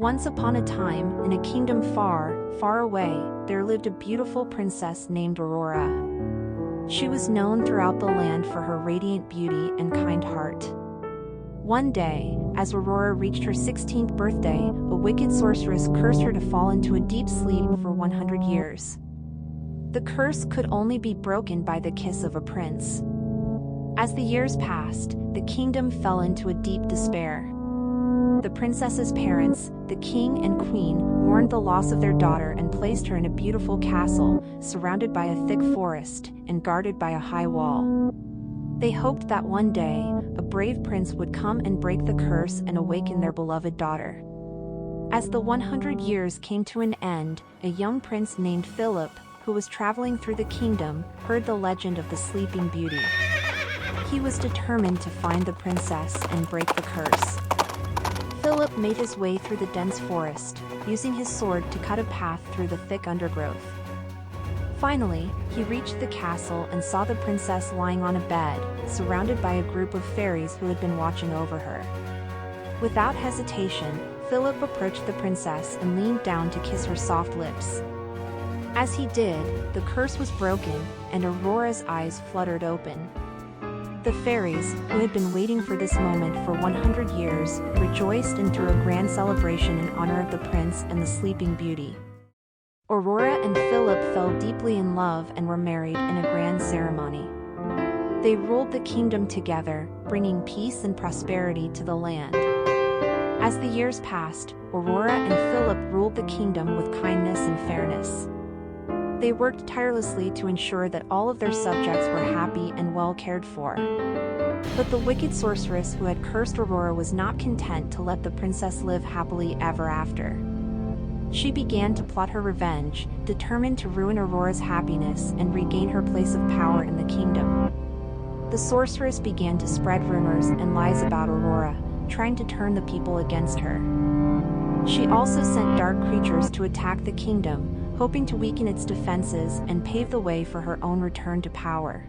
Once upon a time, in a kingdom far, far away, there lived a beautiful princess named Aurora. She was known throughout the land for her radiant beauty and kind heart. One day, as Aurora reached her 16th birthday, a wicked sorceress cursed her to fall into a deep sleep for 100 years. The curse could only be broken by the kiss of a prince. As the years passed, the kingdom fell into a deep despair. The princess's parents, the king and queen, mourned the loss of their daughter and placed her in a beautiful castle, surrounded by a thick forest and guarded by a high wall. They hoped that one day, a brave prince would come and break the curse and awaken their beloved daughter. As the 100 years came to an end, a young prince named Philip, who was traveling through the kingdom, heard the legend of the Sleeping Beauty. He was determined to find the princess and break the curse. Philip made his way through the dense forest, using his sword to cut a path through the thick undergrowth. Finally, he reached the castle and saw the princess lying on a bed, surrounded by a group of fairies who had been watching over her. Without hesitation, Philip approached the princess and leaned down to kiss her soft lips. As he did, the curse was broken, and Aurora's eyes fluttered open. The fairies, who had been waiting for this moment for 100 years, rejoiced and threw a grand celebration in honor of the prince and the Sleeping Beauty. Aurora and Philip fell deeply in love and were married in a grand ceremony. They ruled the kingdom together, bringing peace and prosperity to the land. As the years passed, Aurora and Philip ruled the kingdom with kindness and fairness. They worked tirelessly to ensure that all of their subjects were happy and well cared for. But the wicked sorceress who had cursed Aurora was not content to let the princess live happily ever after. She began to plot her revenge, determined to ruin Aurora's happiness and regain her place of power in the kingdom. The sorceress began to spread rumors and lies about Aurora, trying to turn the people against her. She also sent dark creatures to attack the kingdom, hoping to weaken its defenses and pave the way for her own return to power.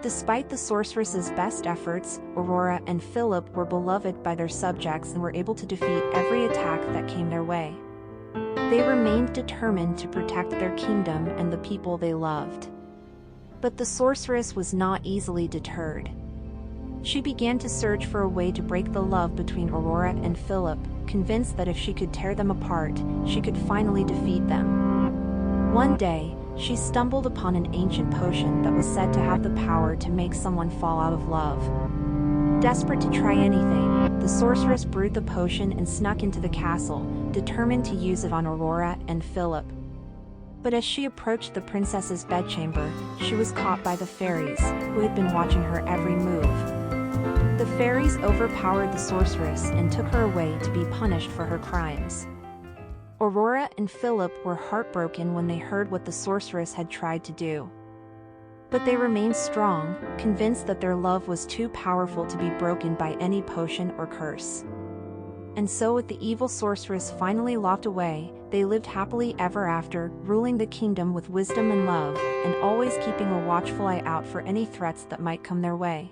Despite the sorceress's best efforts, Aurora and Philip were beloved by their subjects and were able to defeat every attack that came their way. They remained determined to protect their kingdom and the people they loved. But the sorceress was not easily deterred. She began to search for a way to break the love between Aurora and Philip, convinced that if she could tear them apart, she could finally defeat them. One day, she stumbled upon an ancient potion that was said to have the power to make someone fall out of love. Desperate to try anything, the sorceress brewed the potion and snuck into the castle, determined to use it on Aurora and Philip. But as she approached the princess's bedchamber, she was caught by the fairies, who had been watching her every move. The fairies overpowered the sorceress and took her away to be punished for her crimes. Aurora and Philip were heartbroken when they heard what the sorceress had tried to do. But they remained strong, convinced that their love was too powerful to be broken by any potion or curse. And so with the evil sorceress finally locked away, they lived happily ever after, ruling the kingdom with wisdom and love, and always keeping a watchful eye out for any threats that might come their way.